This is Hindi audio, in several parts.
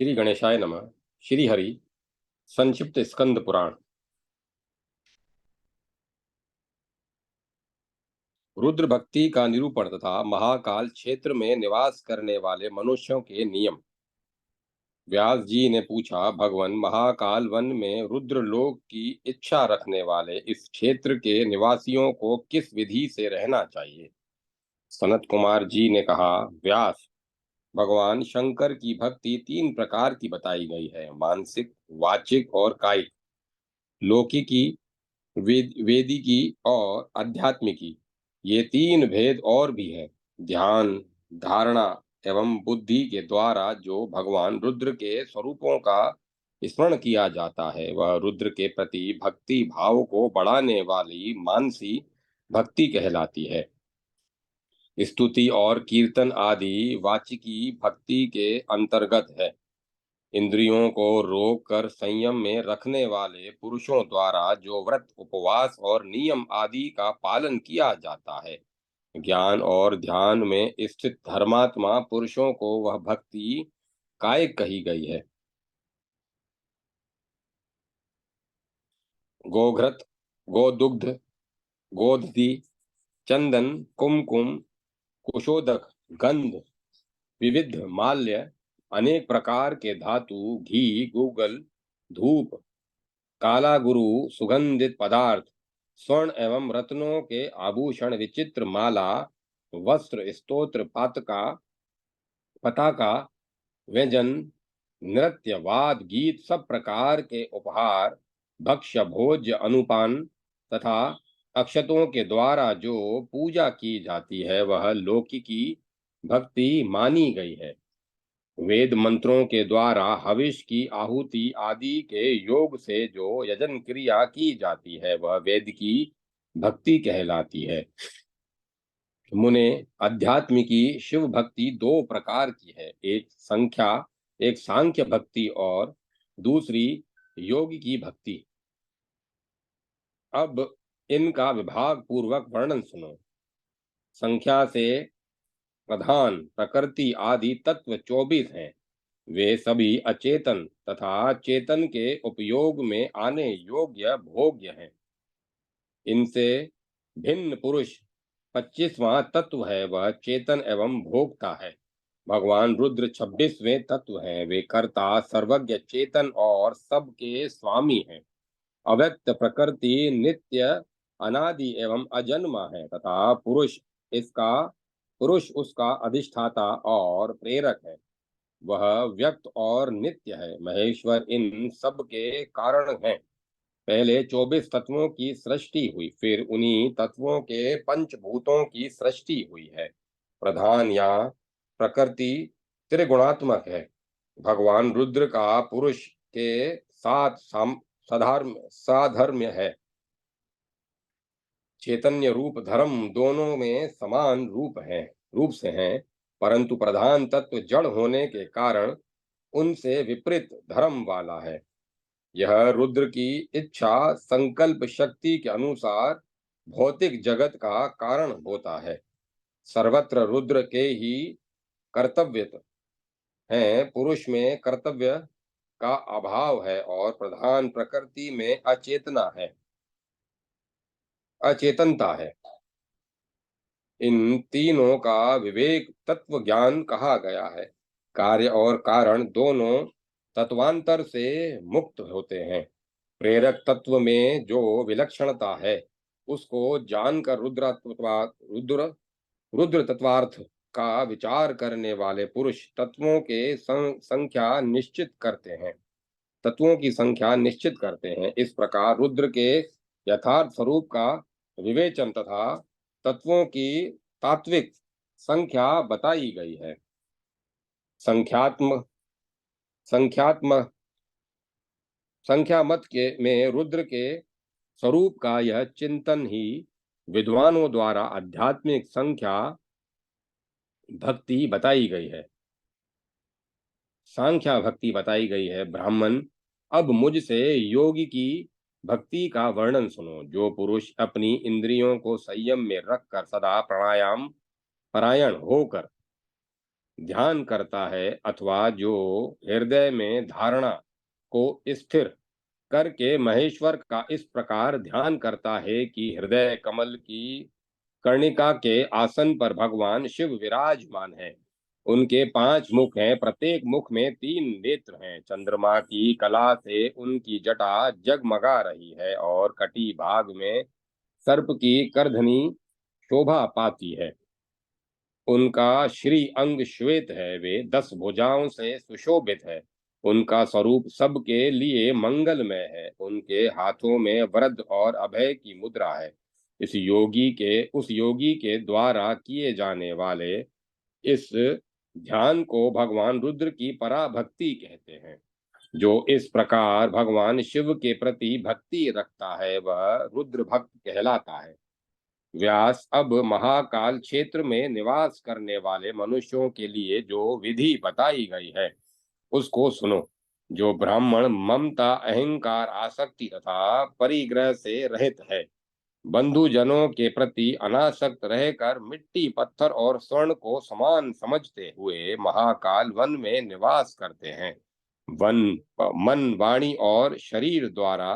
श्री गणेशाय नमः। श्री हरि। संक्षिप्त स्कंद पुराण। रुद्र भक्ति का निरूपण तथा महाकाल क्षेत्र में निवास करने वाले मनुष्यों के नियम। व्यास जी ने पूछा, भगवान, महाकाल वन में रुद्र लोक की इच्छा रखने वाले इस क्षेत्र के निवासियों को किस विधि से रहना चाहिए? सनत कुमार जी ने कहा, व्यास, भगवान शंकर की भक्ति तीन प्रकार की बताई गई है: मानसिक, वाचिक और कायिक। लौकिकी, वेदिकी और आध्यात्मिकी, ये तीन भेद और भी हैं। ध्यान, धारणा एवं बुद्धि के द्वारा जो भगवान रुद्र के स्वरूपों का स्मरण किया जाता है, वह रुद्र के प्रति भक्ति भाव को बढ़ाने वाली मानसी भक्ति कहलाती है। स्तुति और कीर्तन आदि वाचिकी भक्ति के अंतर्गत है। इंद्रियों को रोक कर संयम में रखने वाले पुरुषों द्वारा जो व्रत, उपवास और नियम आदि का पालन किया जाता है, ज्ञान और ध्यान में स्थित धर्मात्मा पुरुषों को वह भक्ति कायिक कही गई है। गोघृत, गोदुग्ध, गोदधि, चंदन, कुमकुम, कुशोदक, गंध, विविध माल्य, अनेक प्रकार के धातु, घी, गूगल, धूप, काला गुरु, सुगंधित पदार्थ, स्वर्ण एवं रत्नों के आभूषण, विचित्र माला, वस्त्र, स्तोत्र, पातका, पताका, व्यंजन, नृत्य, वाद, गीत, सब प्रकार के उपहार, भक्ष्य, भोज्य, अनुपान तथा अक्षतों के द्वारा जो पूजा की जाती है, वह लौकिकी भक्ति मानी गई है। वेद मंत्रों के द्वारा हविष की आहुति आदि के योग से जो यजन क्रिया की जाती है, वह वेद की भक्ति कहलाती है। मुने, अध्यात्म की शिव भक्ति दो प्रकार की है। एक सांख्य भक्ति और दूसरी योग की भक्ति। अब इनका विभाग पूर्वक वर्णन सुनो। संख्या से प्रधान प्रकृति आदि तत्व 24 हैं। वे सभी अचेतन तथा चेतन के उपयोग में आने योग्य भोग्य हैं। इनसे भिन्न पुरुष 25वां तत्व है, वह चेतन एवं भोक्ता है। भगवान रुद्र 26वें तत्व हैं। वे कर्ता, सर्वज्ञ, चेतन और सबके स्वामी हैं। अव्यक्त प्रकृति नित्य, अनादि एवं अजन्मा है तथा पुरुष उसका अधिष्ठाता और प्रेरक है। वह व्यक्त और नित्य है। महेश्वर इन सब के कारण है। पहले 24 तत्वों की सृष्टि हुई, फिर उन्हीं तत्वों के पंचभूतों की सृष्टि हुई है। प्रधान या प्रकृति त्रिगुणात्मक है। भगवान रुद्र का पुरुष के साथ साधर्म्य है। चैतन्य रूप धर्म दोनों में समान रूप से हैं, परंतु प्रधान तत्व जड़ होने के कारण उनसे विपरीत धर्म वाला है। यह रुद्र की इच्छा संकल्प शक्ति के अनुसार भौतिक जगत का कारण होता है। सर्वत्र रुद्र के ही कर्तव्य हैं। पुरुष में कर्तव्य का अभाव है और प्रधान प्रकृति में अचेतनता है। इन तीनों का विवेक तत्व ज्ञान कहा गया है। कार्य और कारण दोनों तत्वांतर से मुक्त होते हैं। प्रेरक तत्व में जो विलक्षणता है, उसको जानकर रुद्र रुद्र तत्वार्थ का विचार करने वाले पुरुष तत्वों की संख्या निश्चित करते हैं। इस प्रकार रुद्र के यथार्थ स्वरूप का विवेचन तथा तत्वों की तात्विक संख्या बताई गई है। संख्यात्म संख्यात्म संख्या मत के में रुद्र के स्वरूप का यह चिंतन ही विद्वानों द्वारा आध्यात्मिक संख्या भक्ति बताई गई है। सांख्या भक्ति बताई गई है। ब्राह्मण, अब मुझसे योगी की भक्ति का वर्णन सुनो। जो पुरुष अपनी इंद्रियों को संयम में रखकर सदा प्राणायाम परायण होकर ध्यान करता है अथवा जो हृदय में धारणा को स्थिर करके महेश्वर का इस प्रकार ध्यान करता है कि हृदय कमल की कर्णिका के आसन पर भगवान शिव विराजमान है। उनके 5 मुख हैं, प्रत्येक मुख में 3 नेत्र हैं। चंद्रमा की कला से उनकी जटा जगमगा रही है और कटी भाग में सर्प की करधनी शोभा पाती है। उनका श्री अंग श्वेत है, वे 10 भुजाओं से सुशोभित है। उनका स्वरूप सबके लिए मंगलमय है। उनके हाथों में वरद और अभय की मुद्रा है। उस योगी के द्वारा किए जाने वाले इस ध्यान को भगवान रुद्र की पराभक्ति कहते हैं। जो इस प्रकार भगवान शिव के प्रति भक्ति रखता है वह रुद्र भक्त कहलाता है। व्यास, अब महाकाल क्षेत्र में निवास करने वाले मनुष्यों के लिए जो विधि बताई गई है उसको सुनो। जो ब्राह्मण ममता, अहंकार, आसक्ति तथा परिग्रह से रहित है, बंधुजनों के प्रति अनासक्त रहकर मिट्टी, पत्थर और स्वर्ण को समान समझते हुए महाकाल वन में निवास करते हैं, वन मन, वाणी और शरीर द्वारा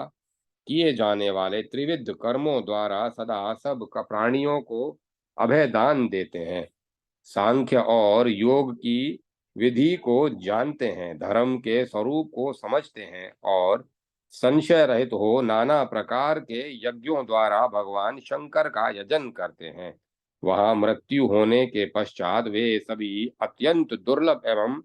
किए जाने वाले त्रिविध कर्मों द्वारा सदा सब प्राणियों को अभय दान देते हैं, सांख्य और योग की विधि को जानते हैं, धर्म के स्वरूप को समझते हैं और संशय रहित हो नाना प्रकार के यज्ञों द्वारा भगवान शंकर का यजन करते हैं। वहां मृत्यु होने के पश्चात वे सभी अत्यंत दुर्लभ एवं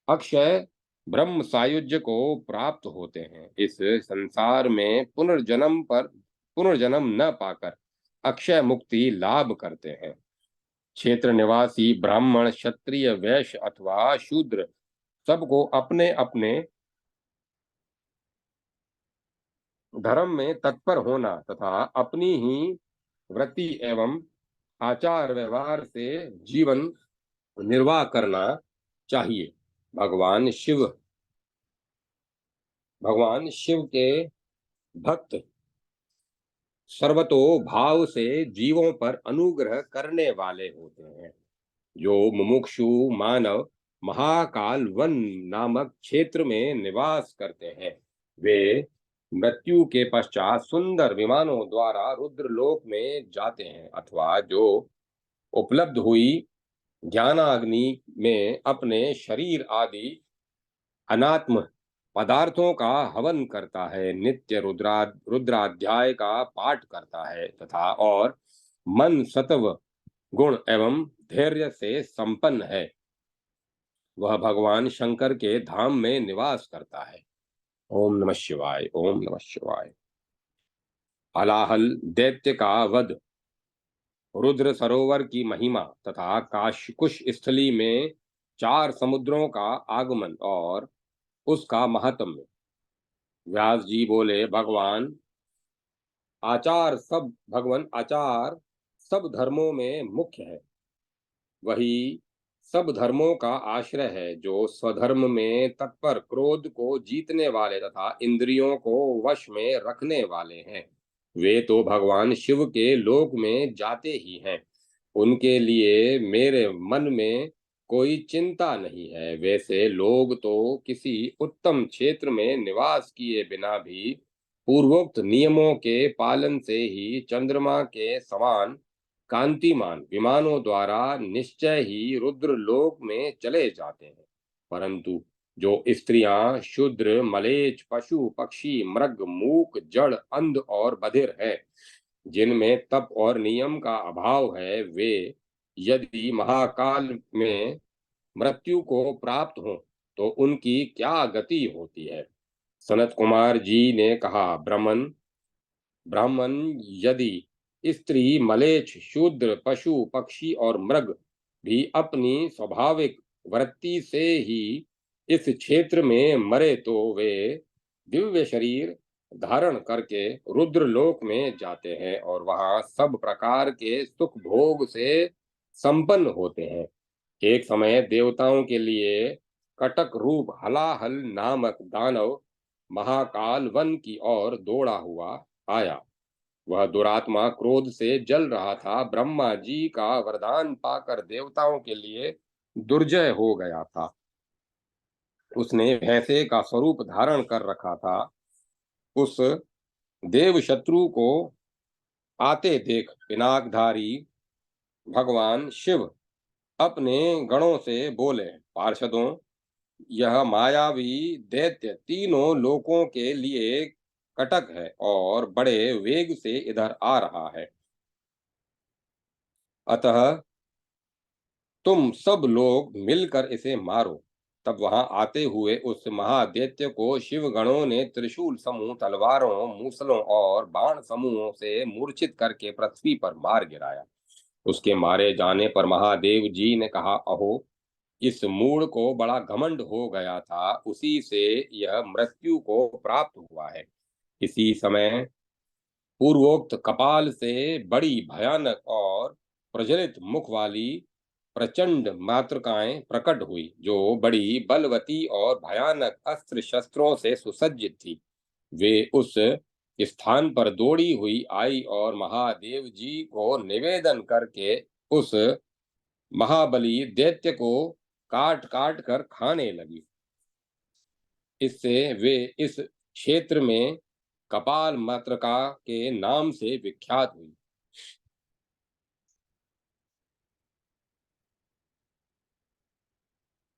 अक्षय ब्रह्म सायुज्य को प्राप्त होते हैं। इस संसार में पुनर्जन्म न पाकर अक्षय मुक्ति लाभ करते हैं। क्षेत्र निवासी ब्राह्मण, क्षत्रिय, वैश्य अथवा शूद्र सबको अपने अपने धर्म में तत्पर होना तथा अपनी ही वृत्ति एवं आचार व्यवहार से जीवन निर्वाह करना चाहिए। भगवान शिव भगवान शिव के भक्त सर्वतो भाव से जीवों पर अनुग्रह करने वाले होते हैं। जो मुमुक्षु मानव महाकाल वन नामक क्षेत्र में निवास करते हैं, वे मृत्यु के पश्चात सुंदर विमानों द्वारा रुद्रलोक में जाते हैं अथवा जो उपलब्ध हुई ज्ञानाग्नि में अपने शरीर आदि अनात्म पदार्थों का हवन करता है, नित्य रुद्राध्याय का पाठ करता है तथा और मन सत्व गुण एवं धैर्य से संपन्न है, वह भगवान शंकर के धाम में निवास करता है। ओम नमः शिवाय, ओम नमः शिवाय। हलाहल दैत्य का वध, रुद्र सरोवर की महिमा तथा काशकुश स्थली में 4 समुद्रों का आगमन और उसका महात्म्य। व्यास जी बोले, भगवान आचार सब धर्मों में मुख्य है। वही सब धर्मों का आश्रय है। जो स्वधर्म में तत्पर, क्रोध को जीतने वाले तथा इंद्रियों को वश में रखने वाले हैं, वे तो भगवान शिव के लोक में जाते ही हैं। उनके लिए मेरे मन में कोई चिंता नहीं है। वैसे लोग तो किसी उत्तम क्षेत्र में निवास किए बिना भी पूर्वोक्त नियमों के पालन से ही चंद्रमा के समान कांतिमान विमानों द्वारा निश्चय ही रुद्र लोक में चले जाते हैं। परंतु जो स्त्रियां, शूद्र, मलेच्छ, पशु, पक्षी, मृग, मूक, जड़, अंध और बधिर हैं, जिनमें तप और नियम का अभाव है, वे यदि महाकाल में मृत्यु को प्राप्त हों तो उनकी क्या गति होती है। सनत कुमार जी ने कहा, ब्राह्मण यदि स्त्री, मलेच्छ, शूद्र, पशु, पक्षी और मृग भी अपनी स्वाभाविक वृत्ति से ही इस क्षेत्र में मरे तो वे दिव्य शरीर धारण करके रुद्र लोक में जाते हैं और वहां सब प्रकार के सुख भोग से संपन्न होते हैं। एक समय देवताओं के लिए कटक रूप हलाहल नामक दानव महाकाल वन की ओर दौड़ा हुआ आया। वह दुरात्मा क्रोध से जल रहा था। ब्रह्मा जी का वरदान पाकर देवताओं के लिए दुर्जय हो गया था। उसने भैंसे का स्वरूप धारण कर रखा था। उस देव शत्रु को आते देख पिनाकधारी भगवान शिव अपने गणों से बोले, पार्षदों, यह मायावी दैत्य तीनों लोकों के लिए कटक है और बड़े वेग से इधर आ रहा है। अतः तुम सब लोग मिलकर इसे मारो। तब वहां आते हुए उस महादैत्य को शिवगणों ने त्रिशूल समूह तलवारों, मूसलों और बाण समूहों से मूर्छित करके पृथ्वी पर मार गिराया। उसके मारे जाने पर महादेव जी ने कहा, अहो, इस मूढ़ को बड़ा घमंड हो गया था, उसी से यह मृत्यु को प्राप्त हुआ है। इसी समय पूर्वोक्त कपाल से बड़ी भयानक और प्रज्वलित मुख वाली प्रचंड मातृकाएं प्रकट हुई, जो बड़ी बलवती और भयानक अस्त्र शस्त्रों से सुसज्जित थी। वे उस स्थान पर दौड़ी हुई आई और महादेव जी को निवेदन करके उस महाबली दैत्य को काट काट कर खाने लगी। इससे वे इस क्षेत्र में कपाल मातृका के नाम से विख्यात हुई।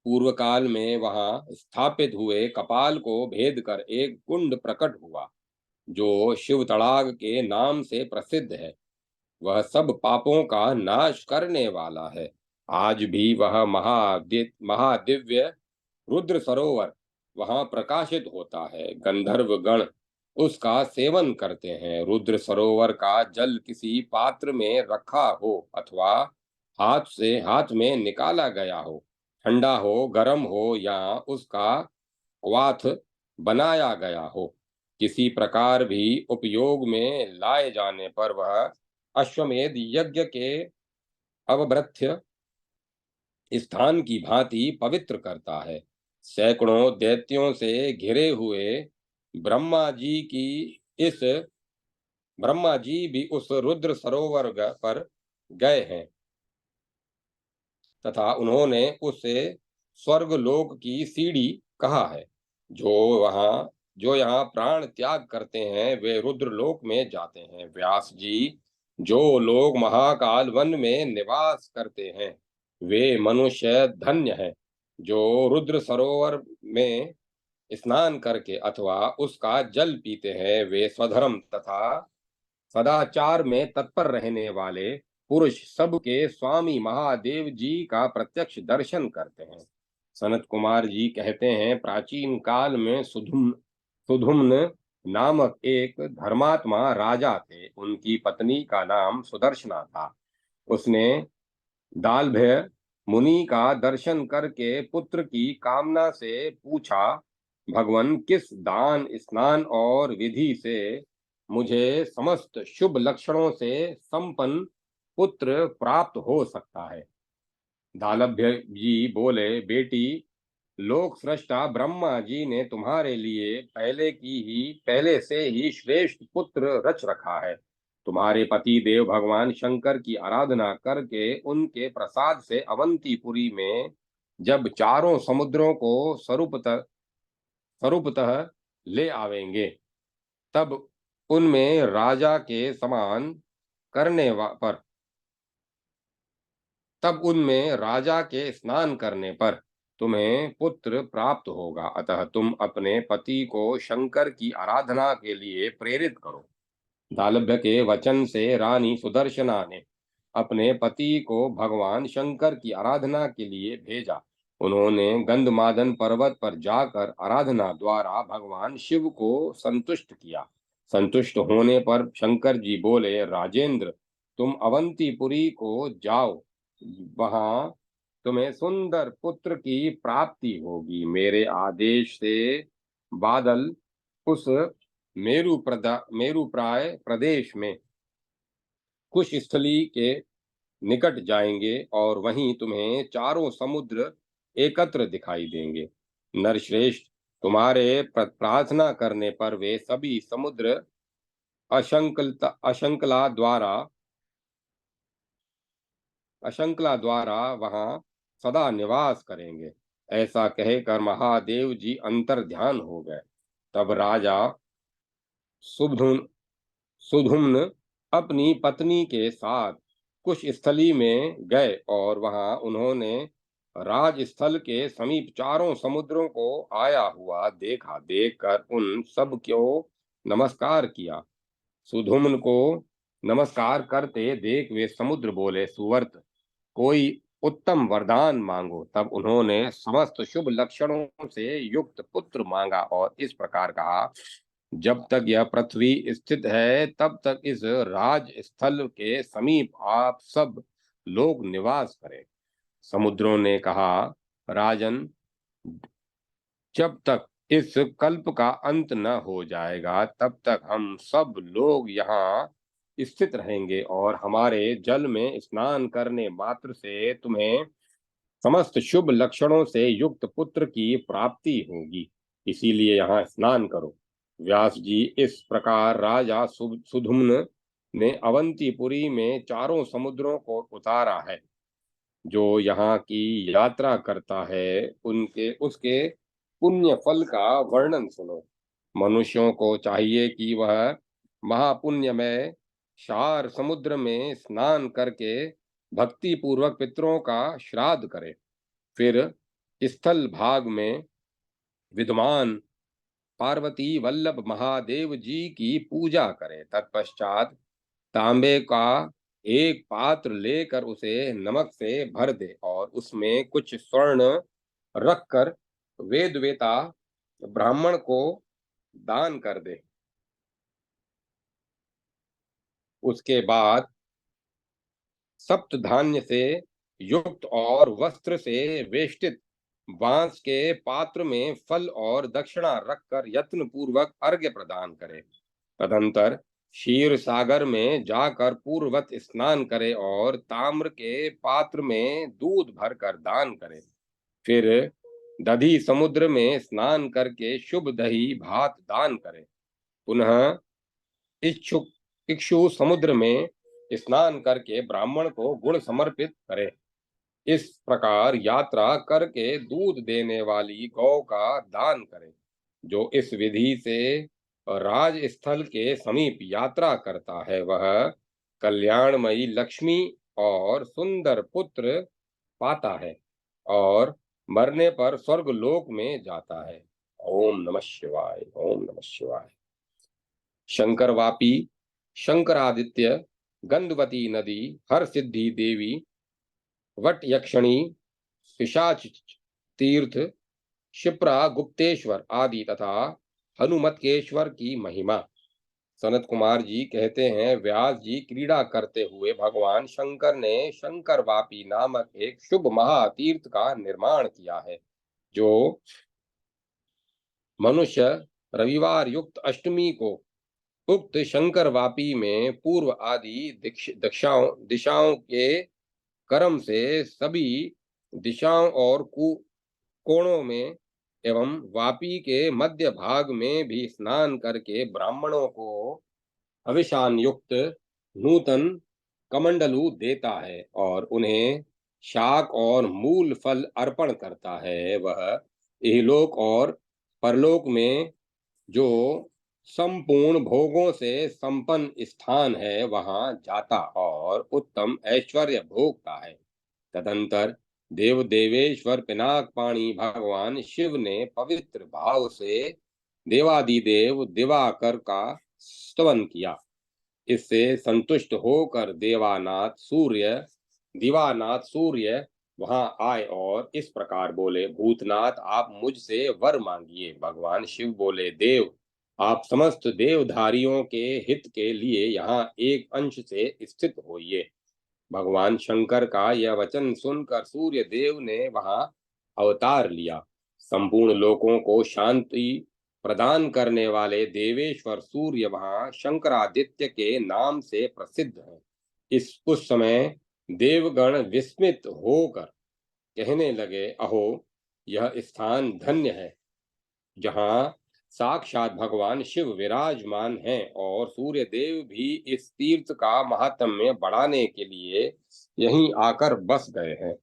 पूर्व काल में वहां स्थापित हुए कपाल को भेद कर एक कुंड प्रकट हुआ, जो शिव तड़ाग के नाम से प्रसिद्ध है। वह सब पापों का नाश करने वाला है। आज भी वह महादिव्य रुद्र सरोवर वहां प्रकाशित होता है। गंधर्व गण उसका सेवन करते हैं। रुद्र सरोवर का जल किसी पात्र में रखा हो अथवा हाथ से हाथ में निकाला गया हो, ठंडा हो, गर्म हो या उसका क्वाथ बनाया गया हो, किसी प्रकार भी उपयोग में लाए जाने पर वह अश्वमेध यज्ञ के अवभृत्य स्थान की भांति पवित्र करता है। सैकड़ों दैत्यों से घिरे हुए ब्रह्मा जी की इस ब्रह्मा जी भी उस रुद्र सरोवर पर गए हैं तथा उन्होंने उसे स्वर्ग लोक की सीढ़ी कहा है। जो वहां जो यहाँ प्राण त्याग करते हैं वे रुद्र लोक में जाते हैं। व्यास जी, जो लोग महाकाल वन में निवास करते हैं वे मनुष्य धन्य हैं। जो रुद्र सरोवर में स्नान करके अथवा उसका जल पीते हैं वे स्वधर्म तथा सदाचार में तत्पर रहने वाले पुरुष सबके स्वामी महादेव जी का प्रत्यक्ष दर्शन करते हैं। सनत कुमार जी कहते हैं, प्राचीन काल में सुधुम्न नामक एक धर्मात्मा राजा थे। उनकी पत्नी का नाम सुदर्शना था। उसने दालभ्य मुनि का दर्शन करके पुत्र की कामना से पूछा, भगवान, किस दान, स्नान और विधि से मुझे समस्त शुभ लक्षणों से संपन्न पुत्र प्राप्त हो सकता है? दालभ्य जी बोले, बेटी, लोक सृष्टा ब्रह्मा जी ने तुम्हारे लिए पहले से ही श्रेष्ठ पुत्र रच रखा है। तुम्हारे पति देव भगवान शंकर की आराधना करके उनके प्रसाद से अवंतीपुरी में जब चारों समुद्रों को स्वरूपतः ले आवेंगे, तब उनमें राजा के समान करने पर तब उनमें राजा के स्नान करने पर तुम्हें पुत्र प्राप्त होगा। अतः तुम अपने पति को शंकर की आराधना के लिए प्रेरित करो। दालभ्य के वचन से रानी सुदर्शना ने अपने पति को भगवान शंकर की आराधना के लिए भेजा। उन्होंने गंधमादन पर्वत पर जाकर आराधना द्वारा भगवान शिव को संतुष्ट किया। संतुष्ट होने पर शंकर जी बोले, राजेंद्र, तुम अवंतीपुरी को जाओ। वहां तुम्हें सुंदर पुत्र की प्राप्ति होगी। मेरे आदेश से बादल उस मेरु प्राय प्रदेश में कुश स्थली के निकट जाएंगे और वहीं तुम्हें चारों समुद्र एकत्र दिखाई देंगे। नरश्रेष्ठ, तुम्हारे प्रार्थना करने पर वे सभी समुद्र अशंकला द्वारा वहां सदा निवास करेंगे। ऐसा कहकर महादेव जी अंतर ध्यान हो गए। तब राजा सुधुन सुधुम्न अपनी पत्नी के साथ कुश स्थली में गए और वहां उन्होंने राजस्थल के समीप चारों समुद्रों को आया हुआ देखा। देखकर उन सब को नमस्कार किया। सुधुम्न को नमस्कार करते देख वे समुद्र बोले, सुवर्त, कोई उत्तम वरदान मांगो। तब उन्होंने समस्त शुभ लक्षणों से युक्त पुत्र मांगा और इस प्रकार कहा, जब तक यह पृथ्वी स्थित है तब तक इस राज स्थल के समीप आप सब लोग निवास करें। समुद्रों ने कहा, राजन, जब तक इस कल्प का अंत न हो जाएगा तब तक हम सब लोग यहाँ स्थित रहेंगे और हमारे जल में स्नान करने मात्र से तुम्हें समस्त शुभ लक्षणों से युक्त पुत्र की प्राप्ति होगी। इसीलिए यहाँ स्नान करो। व्यास जी, इस प्रकार राजा सुधुम्न ने अवंतीपुरी में चारों समुद्रों को उतारा है। जो यहाँ की यात्रा करता है उनके उसके पुण्य फल का वर्णन सुनो। मनुष्यों को चाहिए कि वह महापुण्यमय क्षार समुद्र में स्नान करके भक्ति पूर्वक पितरों का श्राद्ध करे। फिर स्थल भाग में विद्यमान पार्वती वल्लभ महादेव जी की पूजा करे। तत्पश्चात तांबे का एक पात्र लेकर उसे नमक से भर दे और उसमें कुछ स्वर्ण रखकर वेदवेता ब्राह्मण को दान कर दे। उसके बाद सप्त धान्य से युक्त और वस्त्र से वेष्टित बांस के पात्र में फल और दक्षिणा रखकर यत्न पूर्वक अर्घ्य प्रदान करे। तदंतर क्षीर सागर में जाकर पूर्ववत स्नान करे और ताम्र के पात्र में दूध भरकर दान करे। फिर दधी समुद्र में स्नान करके शुभ दही भात दान करे। पुनः इच्छुक इक्षु समुद्र में स्नान करके ब्राह्मण को गुण समर्पित करे। इस प्रकार यात्रा करके दूध देने वाली गौ का दान करे। जो इस विधि से राजस्थल के समीप यात्रा करता है वह कल्याणमयी लक्ष्मी और सुंदर पुत्र पाता है और मरने पर स्वर्ग लोक में जाता है। ओम नमः शिवाय। ओम नमः शिवाय। शंकर वापी, शंकरादित्य, गंधवती नदी, हर सिद्धि देवी, वट यक्षणी, पिशाच तीर्थ, क्षिप्रा गुप्तेश्वर आदि तथा हनुमतकेश्वर की महिमा। सनत कुमार जी कहते हैं, व्यास जी क्रीड़ा करते हुए भगवान शंकर ने शंकर वापी नामक एक शुभ महातीर्थ का निर्माण किया है, जो मनुष्य रविवार युक्त अष्टमी को उक्त शंकर वापी में पूर्व आदि दिशाओं के क्रम से सभी दिशाओं और कोणों में एवं वापी के मध्य भाग में भी स्नान करके ब्राह्मणों को अविशान युक्त नूतन कमंडलू देता है और उन्हें शाक और मूल फल अर्पण करता है। वह इहलोक और परलोक में जो संपूर्ण भोगों से संपन्न स्थान है वहां जाता और उत्तम ऐश्वर्य भोगता है। तदंतर देव देवेश्वर पिनाक पाणी भगवान शिव ने पवित्र भाव से देवादिदेव दिवाकर का स्तवन किया। इससे संतुष्ट होकर दीवानाथ सूर्य वहां आए और इस प्रकार बोले, भूतनाथ, आप मुझसे वर मांगिए। भगवान शिव बोले, देव, आप समस्त देवधारियों के हित के लिए यहाँ एक अंश से स्थित होइए। भगवान शंकर का यह वचन सुनकर सूर्य देव ने वहां अवतार लिया। संपूर्ण लोकों को शांति प्रदान करने वाले देवेश्वर सूर्य वहां शंकरादित्य के नाम से प्रसिद्ध है। उस समय देवगण विस्मित होकर कहने लगे, अहो, यह स्थान धन्य है जहाँ साक्षात भगवान शिव विराजमान हैं और सूर्य देव भी इस तीर्थ का महात्म्य बढ़ाने के लिए यहीं आकर बस गए हैं।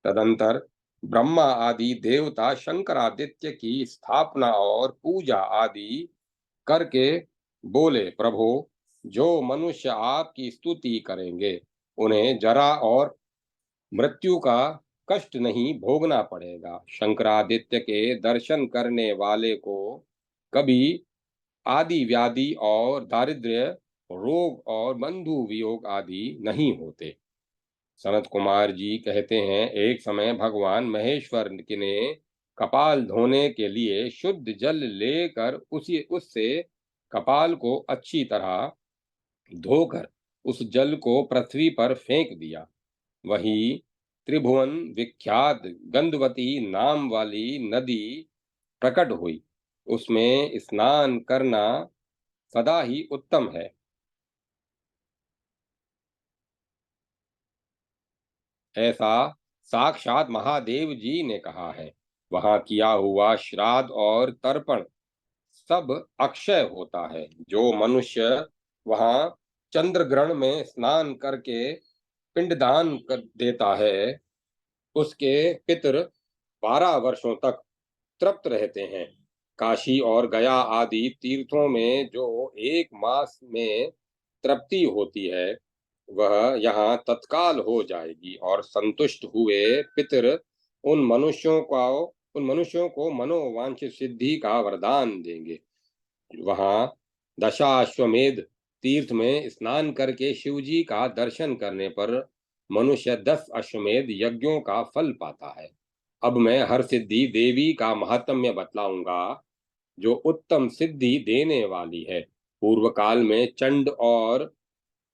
तदंतर ब्रह्मा आदि देवता शंकरादित्य की स्थापना और पूजा आदि करके बोले, प्रभो, जो मनुष्य आपकी स्तुति करेंगे उन्हें जरा और मृत्यु का कष्ट नहीं भोगना पड़ेगा। शंकरादित्य के दर्शन करने वाले को कभी आदि व्याधि और दारिद्र्य, रोग और बंधु वियोग आदि नहीं होते। सनत कुमार जी कहते हैं, एक समय भगवान महेश्वर ने कपाल धोने के लिए शुद्ध जल लेकर उससे कपाल को अच्छी तरह धोकर उस जल को पृथ्वी पर फेंक दिया। वही त्रिभुवन विख्यात गंधवती नाम वाली नदी प्रकट हुई। उसमें स्नान करना सदा ही उत्तम है। ऐसा साक्षात महादेव जी ने कहा है। वहां किया हुआ श्राद्ध और तर्पण सब अक्षय होता है। जो मनुष्य वहां चंद्र ग्रहण में स्नान करके पिंडदान कर देता है, उसके पितर 12 वर्षों तक तृप्त रहते हैं। काशी और गया आदि तीर्थों में जो 1 मास में तृप्ति होती है, वह यहाँ तत्काल हो जाएगी और संतुष्ट हुए पितर उन मनुष्यों को मनोवांछित सिद्धि का वरदान देंगे। वहां दशाश्वमेध तीर्थ में स्नान करके शिव जी का दर्शन करने पर मनुष्य 10 अश्वमेध यज्ञों का फल पाता है। अब मैं हर सिद्धि देवी का महात्म्य बतलाऊंगा, जो उत्तम सिद्धि देने वाली है। पूर्व काल में चंड और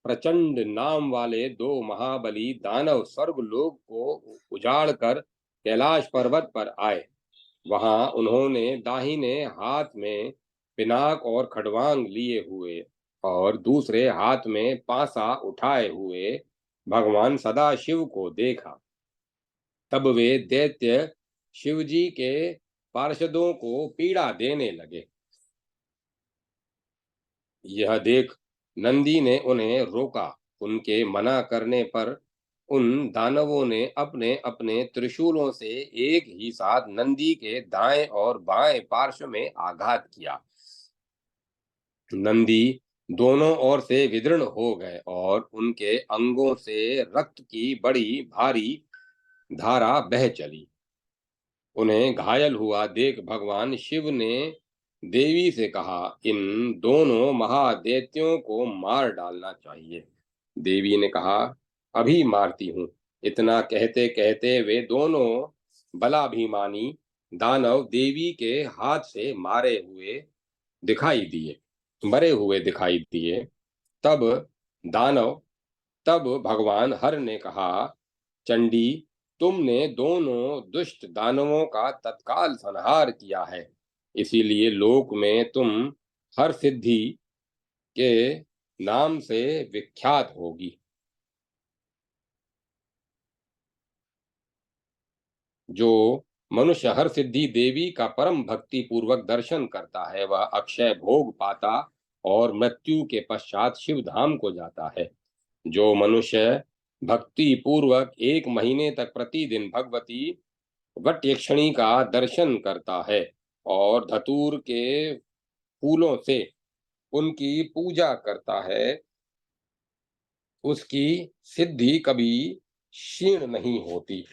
प्रचंड नाम वाले 2 महाबली दानव स्वर्गलोक को उजाड़ कर कैलाश पर्वत पर आए। वहां उन्होंने दाहिने हाथ में पिनाक और खड़वांग लिए हुए और दूसरे हाथ में पासा उठाए हुए भगवान सदाशिव को देखा। तब वे दैत्य शिवजी के पार्षदों को पीड़ा देने लगे। यह देख नंदी ने उन्हें रोका। उनके मना करने पर उन दानवों ने अपने अपने त्रिशूलों से एक ही साथ नंदी के दाएं और बाएं पार्श्व में आघात किया। नंदी दोनों ओर से विदीर्ण हो गए और उनके अंगों से रक्त की बड़ी भारी धारा बह चली। उन्हें घायल हुआ देख भगवान शिव ने देवी से कहा, इन दोनों महादैत्यों को मार डालना चाहिए। देवी ने कहा, अभी मारती हूँ। इतना कहते कहते वे दोनों बलाभिमानी दानव देवी के हाथ से मरे हुए दिखाई दिए। तब दानव तब भगवान हर ने कहा, चंडी, तुमने दोनों दुष्ट दानवों का तत्काल संहार किया है, इसीलिए लोक में तुम हर सिद्धि के नाम से विख्यात होगी। जो मनुष्य हर सिद्धि देवी का परम भक्ति पूर्वक दर्शन करता है, वह अक्षय भोग पाता और मृत्यु के पश्चात शिव धाम को जाता है। जो मनुष्य भक्ति पूर्वक 1 महीने तक प्रतिदिन भगवती वटयक्षिणी का दर्शन करता है और धतूर के फूलों से उनकी पूजा करता है, उसकी सिद्धि कभी क्षीण नहीं होती।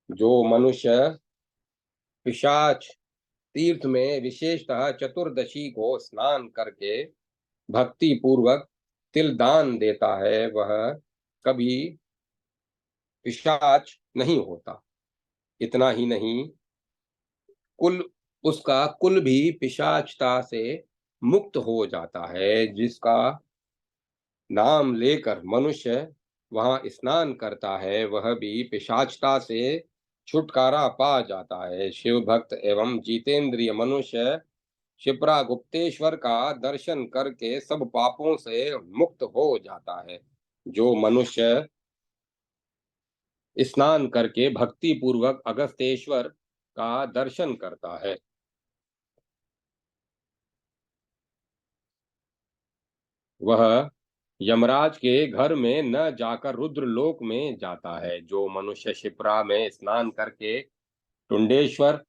जो मनुष्य पिशाच तीर्थ में विशेषतः चतुर्दशी को स्नान करके भक्ति पूर्वक तिल दान देता है, वह कभी पिशाच नहीं होता। इतना ही नहीं, कुल उसका कुल भी पिशाचता से मुक्त हो जाता है। जिसका नाम लेकर मनुष्य वहां स्नान करता है, वह भी पिशाचता से छुटकारा पा जाता है। शिव भक्त एवं जितेंद्रिय मनुष्य क्षिप्रा गुप्तेश्वर का दर्शन करके सब पापों से मुक्त हो जाता है। जो मनुष्य स्नान करके भक्ति पूर्वक अगस्तेश्वर का दर्शन करता है, वह यमराज के घर में न जाकर रुद्रलोक में जाता है। जो मनुष्य शिप्रा में स्नान करके टुंडेश्वर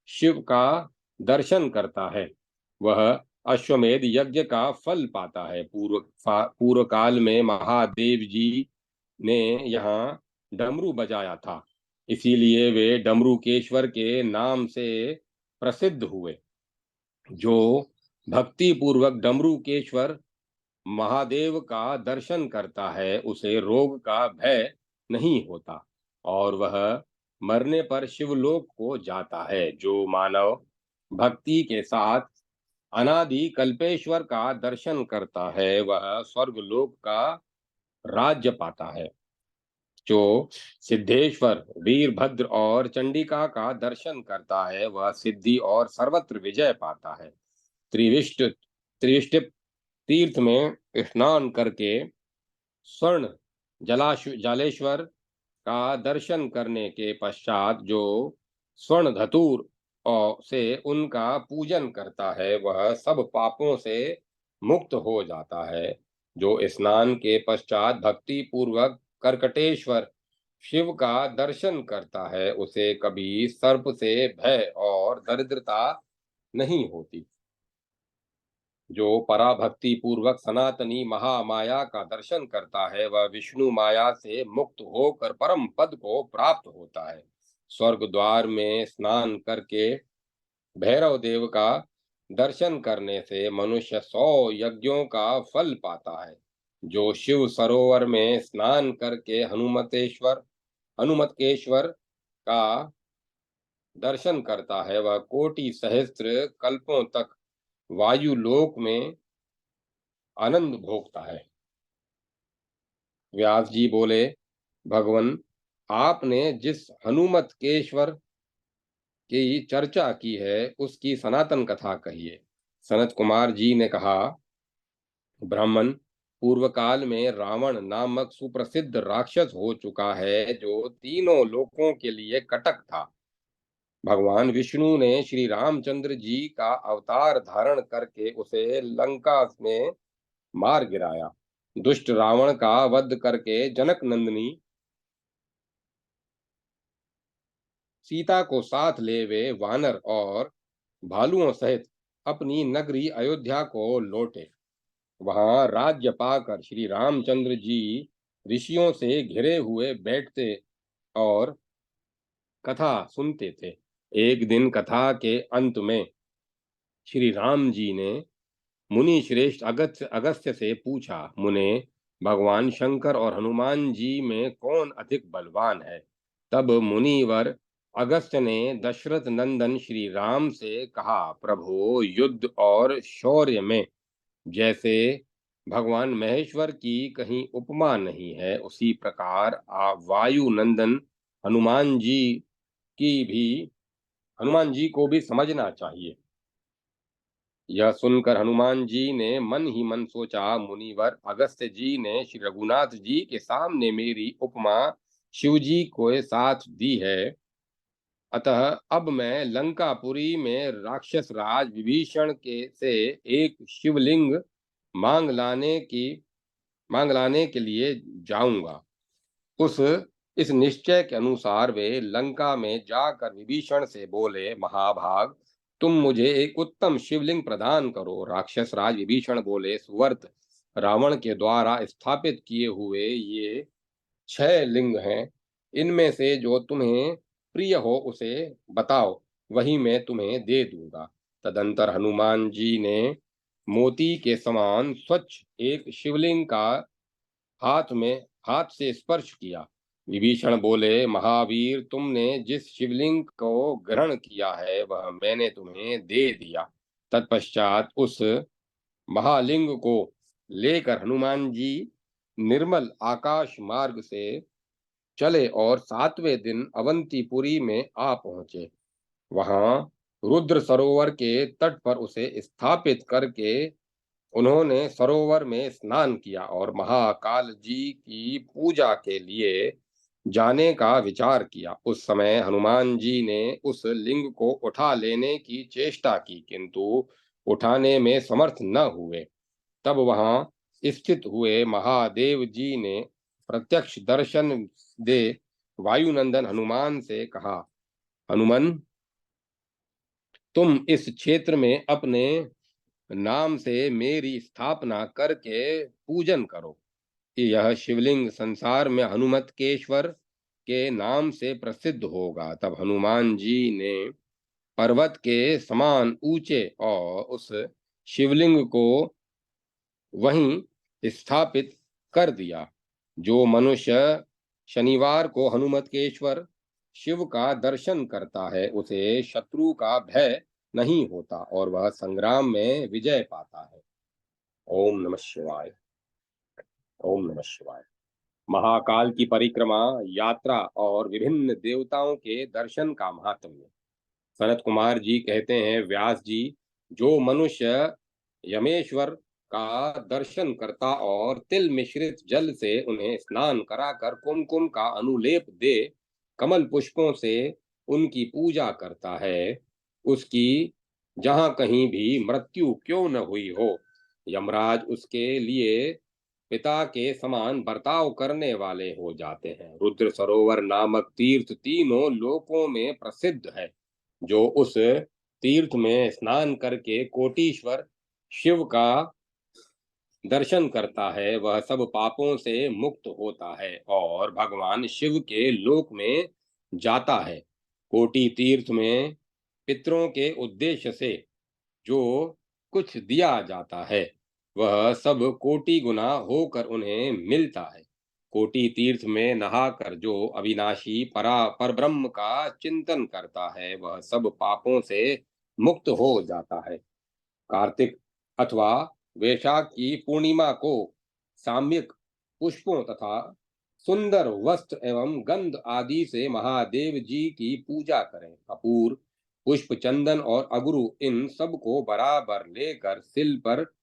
शिव का दर्शन करता है, वह अश्वमेध यज्ञ का फल पाता है। पूर्व काल में महादेव जी ने यहाँ डमरू बजाया था, इसीलिए वे डमरूकेश्वर के नाम से प्रसिद्ध हुए। जो भक्ति पूर्वक डमरूकेश्वर महादेव का दर्शन करता है, उसे रोग का भय नहीं होता और वह मरने पर शिवलोक को जाता है। जो मानव भक्ति के साथ अनादि कल्पेश्वर का दर्शन करता है, वह स्वर्गलोक का राज्य पाता है। जो सिद्धेश्वर, वीरभद्र और चंडिका का दर्शन करता है, वह सिद्धि और सर्वत्र विजय पाता है। त्रिविष्ट त्रिविष्ट तीर्थ में स्नान करके स्वर्ण जालेश्वर का दर्शन करने के पश्चात जो स्वर्ण धतूर और से उनका पूजन करता है, वह सब पापों से मुक्त हो जाता है। जो स्नान के पश्चात भक्ति पूर्वक करकटेश्वर शिव का दर्शन करता है, उसे कभी सर्प से भय और दरिद्रता नहीं होती। जो पराभक्ति पूर्वक सनातनी महामाया का दर्शन करता है, वह विष्णु माया से मुक्त होकर परम पद को प्राप्त होता है। स्वर्ग द्वार में स्नान करके भैरव देव का दर्शन करने से मनुष्य 100 यज्ञों का फल पाता है। जो शिव सरोवर में स्नान करके हनुमतकेश्वर का दर्शन करता है, वह कोटि सहस्त्र कल्पों तक वायु लोक में आनंद भोगता है। व्यास जी बोले, भगवन, आपने जिस हनुमतकेश्वर की चर्चा की है, उसकी सनातन कथा कहिए। सनत कुमार जी ने कहा, ब्राह्मण, पूर्व काल में रावण नामक सुप्रसिद्ध राक्षस हो चुका है, जो तीनों लोकों के लिए कटक था। भगवान विष्णु ने श्री रामचंद्र जी का अवतार धारण करके उसे लंका में मार गिराया। दुष्ट रावण का वध करके जनक नंदिनी सीता को साथ ले वे वानर और भालुओं सहित अपनी नगरी अयोध्या को लौटे। वहां राज्य पाकर श्री रामचंद्र जी ऋषियों से घिरे हुए बैठते और कथा सुनते थे। एक दिन कथा के अंत में श्री राम जी ने मुनि श्रेष्ठ अगस्त्य से पूछा, मुने, भगवान शंकर और हनुमान जी में कौन अधिक बलवान है? तब मुनिवर अगस्त्य ने दशरथ नंदन श्री राम से कहा, प्रभु, युद्ध और शौर्य में जैसे भगवान महेश्वर की कहीं उपमा नहीं है, उसी प्रकार वायु नंदन हनुमान जी की भी हनुमान जी को भी समझना चाहिए। यह सुनकर हनुमान जी ने मन ही मन सोचा, मुनिवर अगस्त्य जी ने श्री रघुनाथ जी के सामने मेरी उपमा शिव जी को साथ दी है, अतः अब मैं लंकापुरी में राक्षस राज विभीषण के से एक शिवलिंग मांग लाने की मांग लाने के लिए जाऊंगा। उस इस निश्चय के अनुसार वे लंका में जाकर विभीषण से बोले, महाभाग, तुम मुझे एक उत्तम शिवलिंग प्रदान करो। राक्षस राज विभीषण बोले, सुवर्त, रावण के द्वारा स्थापित किए हुए ये 6 लिंग हैं, इनमें से जो तुम्हें प्रिय हो उसे बताओ, वही मैं तुम्हें दे दूंगा। तदंतर हनुमान जी ने मोती के समान स्वच्छ एक शिवलिंग का हाथ से स्पर्श किया। विभीषण बोले, महावीर, तुमने जिस शिवलिंग को ग्रहण किया है, वह मैंने तुम्हें दे दिया। तत्पश्चात उस महालिंग को लेकर हनुमान जी निर्मल आकाश मार्ग से चले और 7वें दिन अवंतीपुरी में आ पहुंचे। वहां रुद्र सरोवर के तट पर उसे स्थापित करके उन्होंने सरोवर में स्नान किया और महाकाल जी की पूजा के लिए जाने का विचार किया। उस समय हनुमान जी ने उस लिंग को उठा लेने की चेष्टा की, किंतु उठाने में समर्थ न हुए। तब वहां स्थित हुए महादेव जी ने प्रत्यक्ष दर्शन दे वायुनंदन हनुमान से कहा, हनुमान, तुम इस क्षेत्र में अपने नाम से मेरी स्थापना करके पूजन करो। यह शिवलिंग संसार में हनुमतकेश्वर के नाम से प्रसिद्ध होगा। तब हनुमान जी ने पर्वत के समान ऊंचे और उस शिवलिंग को वहीं स्थापित कर दिया। जो मनुष्य शनिवार को हनुमतकेश्वर शिव का दर्शन करता है उसे शत्रु का भय नहीं होता और वह संग्राम में विजय पाता है। ओम नमः शिवाय। ओम नमः शिवाय। महाकाल की परिक्रमा यात्रा और विभिन्न देवताओं के दर्शन का महात्म्य। सनत कुमार जी कहते हैं, व्यास जी, जो मनुष्य यमेश्वर का दर्शन करता और तिल मिश्रित जल से उन्हें स्नान कराकर कुमकुम का अनुलेप दे कमल पुष्पों से उनकी पूजा करता है, उसकी जहां कहीं भी मृत्यु क्यों न हुई हो, यमराज उसके लिए पिता के समान बर्ताव करने वाले हो जाते हैं। रुद्र सरोवर नामक तीर्थ तीनों लोकों में प्रसिद्ध है। जो उस तीर्थ में स्नान करके कोटीश्वर शिव का दर्शन करता है वह सब पापों से मुक्त होता है और भगवान शिव के लोक में जाता है। कोटि तीर्थ में पितरों के उद्देश्य से जो कुछ दिया जाता है वह सब कोटि गुना होकर उन्हें मिलता है। कोटि तीर्थ में नहाकर जो अविनाशी परा परब्रह्म का चिंतन करता है वह सब पापों से मुक्त हो जाता है। कार्तिक अथवा वैशाख की पूर्णिमा को साम्यक पुष्पों तथा सुंदर वस्त्र एवं गंध आदि से महादेव जी की पूजा करें। कपूर, पुष्प, चंदन और अगरू इन सब को बराबर लेकर सिल पर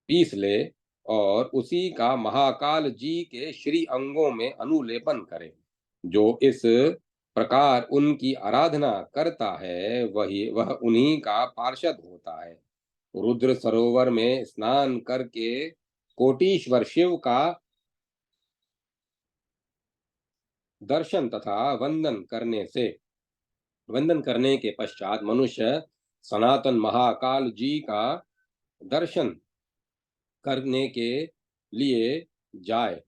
पीस ले और उसी का महाकाल जी के श्री अंगों में अनुलेपन करें। जो इस प्रकार उनकी आराधना करता है वह उन्हीं का पार्षद होता है। रुद्र सरोवर में स्नान करके कोटीश्वर शिव का दर्शन तथा वंदन करने के पश्चात मनुष्य सनातन महाकाल जी का दर्शन करने के लिए जाए।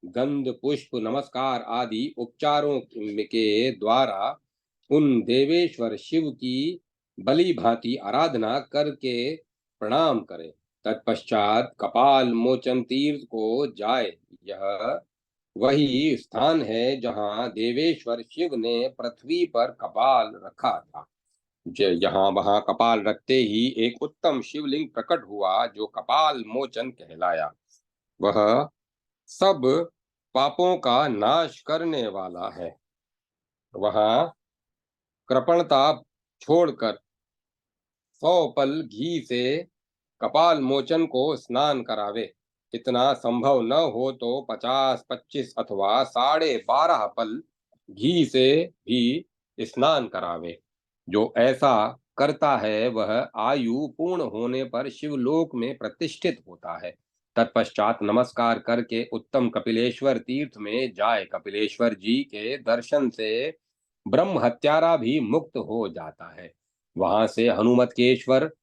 गंध पुष्प नमस्कार आदि उपचारों के द्वारा उन देवेश्वर शिव की बलि भांति आराधना करके प्रणाम करे। तत्पश्चात कपाल मोचन तीर्थ को जाए। यह वही स्थान है जहाँ देवेश्वर शिव ने पृथ्वी पर कपाल रखा था। यहाँ वहां कपाल रखते ही एक उत्तम शिवलिंग प्रकट हुआ जो कपाल मोचन कहलाया। वह सब पापों का नाश करने वाला है। वहां कृपणता छोड़कर 100 पल घी से कपाल मोचन को स्नान करावे। इतना संभव न हो तो 50, 25 अथवा 12.5 पल घी से भी स्नान करावे। जो ऐसा करता है वह आयु पूर्ण होने पर शिवलोक में प्रतिष्ठित होता है। तत्पश्चात नमस्कार करके उत्तम कपिलेश्वर तीर्थ में जाए। कपिलेश्वर जी के दर्शन से ब्रह्म हत्यारा भी मुक्त हो जाता है। वहां से हनुमतकेश्वर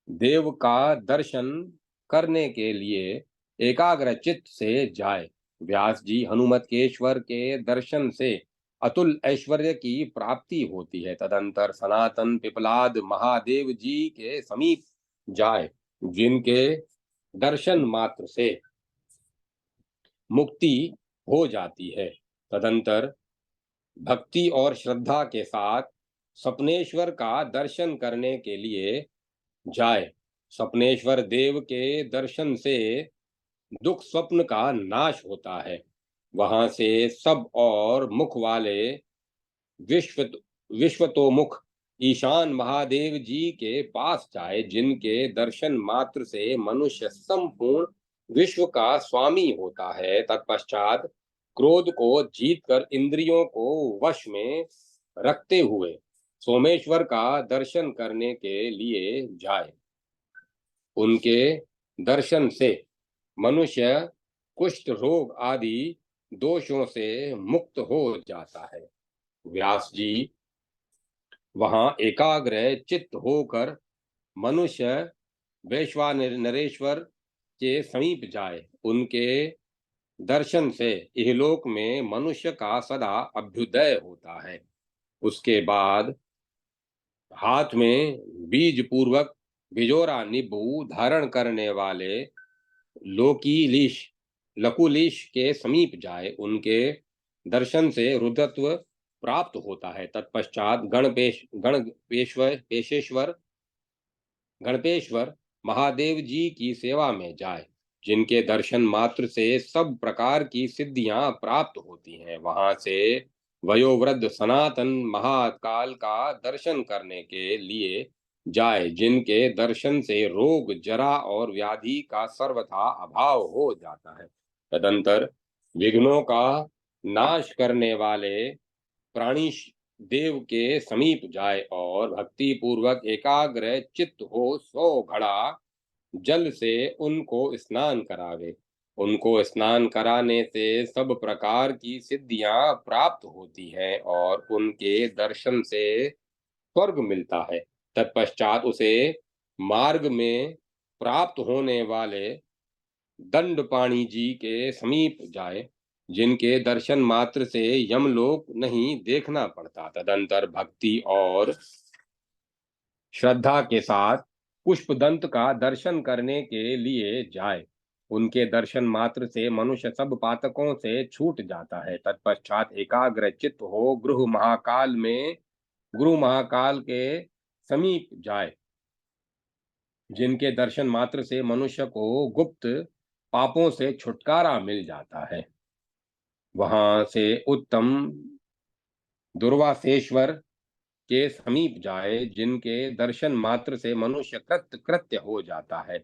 देव का दर्शन करने के लिए एकाग्र चित्त से जाए। व्यास जी, हनुमतकेश्वर के दर्शन से अतुल ऐश्वर्य की प्राप्ति होती है। तदंतर सनातन पिपलाद महादेव जी के समीप जाए जिनके दर्शन मात्र से मुक्ति हो जाती है। तदंतर भक्ति और श्रद्धा के साथ सपनेश्वर का दर्शन करने के लिए जाए। सपनेश्वर देव के दर्शन से दुख स्वप्न का नाश होता है। वहां से सब और मुख वाले विश्व विश्वतोमुख ईशान महादेव जी के पास जाए जिनके दर्शन मात्र से मनुष्य संपूर्ण विश्व का स्वामी होता है। तत्पश्चात क्रोध को जीतकर इंद्रियों को वश में रखते हुए सोमेश्वर का दर्शन करने के लिए जाए। उनके दर्शन से मनुष्य कुष्ठ रोग आदि दोषों से मुक्त हो जाता है। व्यास जी वहां एकाग्र चित्त होकर मनुष्य वैश्वानरेश्वर के समीप जाए। उनके दर्शन से इहलोक में मनुष्य का सदा अभ्युदय होता है। उसके बाद हाथ में बीज पूर्वक बिजोरा नींबू धारण करने वाले लोकीलीश लकुलीश के समीप जाए। उनके दर्शन से रुद्रत्व प्राप्त होता है। तत्पश्चात गणपेश्वर महादेव जी की सेवा में जाए, जिनके दर्शन मात्र से सब प्रकार की सिद्धियां प्राप्त होती हैं। वहां से वयोवृद्ध सनातन महाकाल का दर्शन करने के लिए जाए, जिनके दर्शन से रोग जरा और व्याधि का सर्वथा अभाव हो जाता है। तदंतर विघ्नों का नाश करने वाले प्राणी देव के समीप जाए और भक्ति पूर्वक एकाग्र चित्त हो 100 घड़ा जल से उनको स्नान करावे। उनको स्नान कराने से सब प्रकार की सिद्धियां प्राप्त होती हैं और उनके दर्शन से स्वर्ग मिलता है। तत्पश्चात उसे मार्ग में प्राप्त होने वाले दंडपाणि जी के समीप जाए, जिनके दर्शन मात्र से यमलोक नहीं देखना पड़ता। तदंतर भक्ति और श्रद्धा के साथ पुष्पदंत का दर्शन करने के लिए जाए। उनके दर्शन मात्र से मनुष्य सब पातकों से छूट जाता है। तत्पश्चात एकाग्र चित्त हो गुरु महाकाल के समीप जाए, जिनके दर्शन मात्र से मनुष्य को गुप्त पापों से छुटकारा मिल जाता है। वहां से उत्तम दुर्वासेश्वर के समीप जाए, जिनके दर्शन मात्र से मनुष्य कृत्य कृत्य हो जाता है।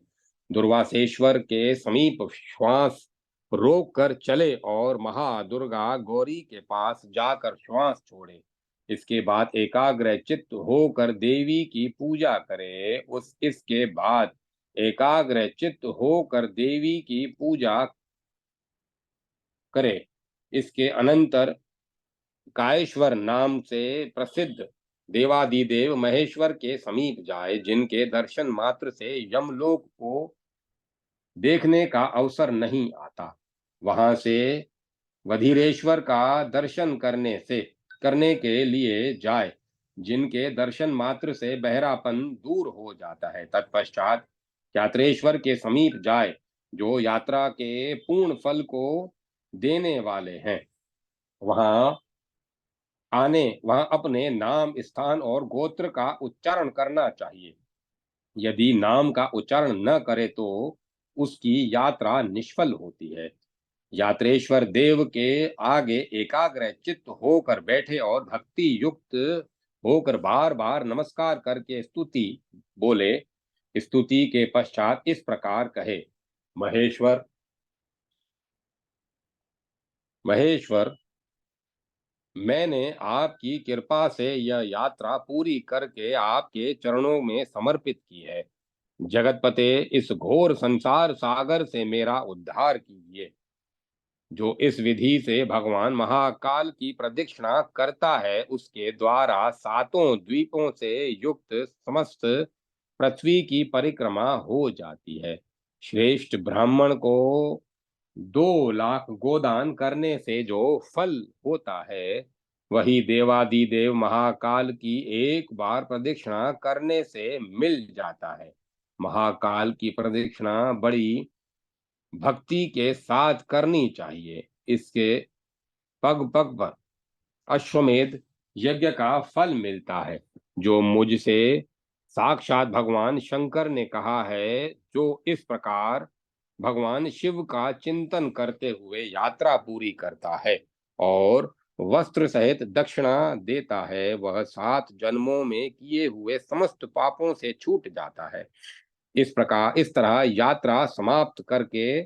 दुर्वासेश्वर के समीप श्वास रोक कर चले और महादुर्गा गौरी के पास जाकर श्वास छोड़े। इसके बाद एकाग्र चित्त होकर देवी की पूजा करे। इसके बाद एकाग्र चित्त होकर देवी की पूजा करे। इसके अनंतर कायेश्वर नाम से प्रसिद्ध देवादिदेव महेश्वर के समीप जाए, जिनके दर्शन मात्र से यमलोक को देखने का अवसर नहीं आता। वहां से वधिरेश्वर का दर्शन करने के लिए जाए, जिनके दर्शन मात्र से बहरापन दूर हो जाता है। तत्पश्चात यात्रेश्वर के समीप जाए, जो यात्रा के पूर्ण फल को देने वाले हैं। वहां वहां अपने नाम स्थान और गोत्र का उच्चारण करना चाहिए। यदि नाम का उच्चारण न करे तो उसकी यात्रा निष्फल होती है। यात्रेश्वर देव के आगे एकाग्र चित्त होकर बैठे और भक्ति युक्त होकर बार बार नमस्कार करके स्तुति बोले। स्तुति के पश्चात इस प्रकार कहे, महेश्वर महेश्वर, मैंने आपकी कृपा से यह यात्रा पूरी करके आपके चरणों में समर्पित की है। जगतपते, इस घोर संसार सागर से मेरा उद्धार कीजिए। जो इस विधि से भगवान महाकाल की प्रदक्षिणा करता है, उसके द्वारा सातों द्वीपों से युक्त समस्त पृथ्वी की परिक्रमा हो जाती है। श्रेष्ठ ब्राह्मण को 2 लाख गोदान करने से जो फल होता है, वही देवादिदेव महाकाल की एक बार प्रदक्षिणा करने से मिल जाता है। महाकाल की प्रदक्षिणा बड़ी भक्ति के साथ करनी चाहिए। इसके पग पग पर अश्वमेध यज्ञ का फल मिलता है, जो मुझसे साक्षात भगवान शंकर ने कहा है। जो इस प्रकार भगवान शिव का चिंतन करते हुए यात्रा पूरी करता है और वस्त्र सहित दक्षिणा देता है, वह 7 जन्मों में किए हुए समस्त पापों से छूट जाता है। इस तरह यात्रा समाप्त करके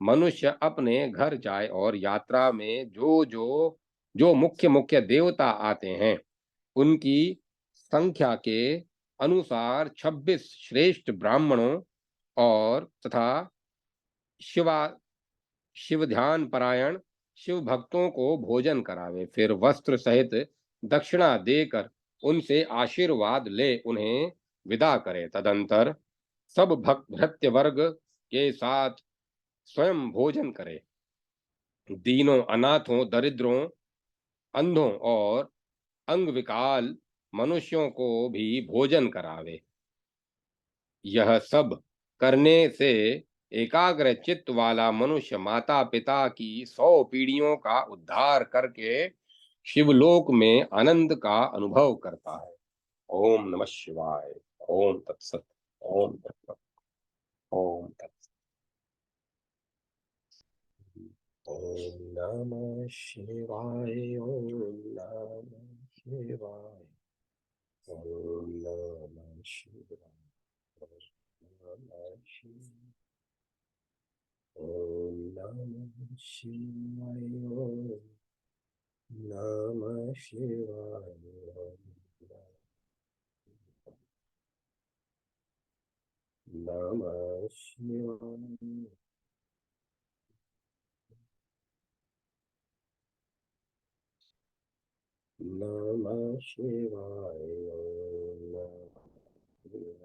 मनुष्य अपने घर जाए और यात्रा में जो मुख्य मुख्य देवता आते हैं, उनकी संख्या के अनुसार 26 श्रेष्ठ ब्राह्मणों और तथा शिवा शिव ध्यान परायण शिव भक्तों को भोजन करावे, फिर वस्त्र सहित दक्षिणा देकर उनसे आशीर्वाद ले उन्हें विदा करे। तदंतर सब भक्त भृत्य वर्ग के साथ स्वयं भोजन करे। दीनों, अनाथों, दरिद्रों, अंधों और अंग विकाल मनुष्यों को भी भोजन करावे। यह सब करने से एकाग्र चित्त वाला मनुष्य माता पिता की 100 पीढ़ियों का उद्धार करके शिवलोक में आनंद का अनुभव करता है। ओम नमः शिवाय। ओम तत्सत। ओम तत्सत। ओम तत्सत। ओम नमः शिवाय। ओम नमः शिवाय। ओम नमः शिवाय। ओम नमः शिवाय। ओम नमः शिवाय। ओम नमः शिवाय। नमः शिवाय। नमः शिवाय। ओम नमः शिवाय।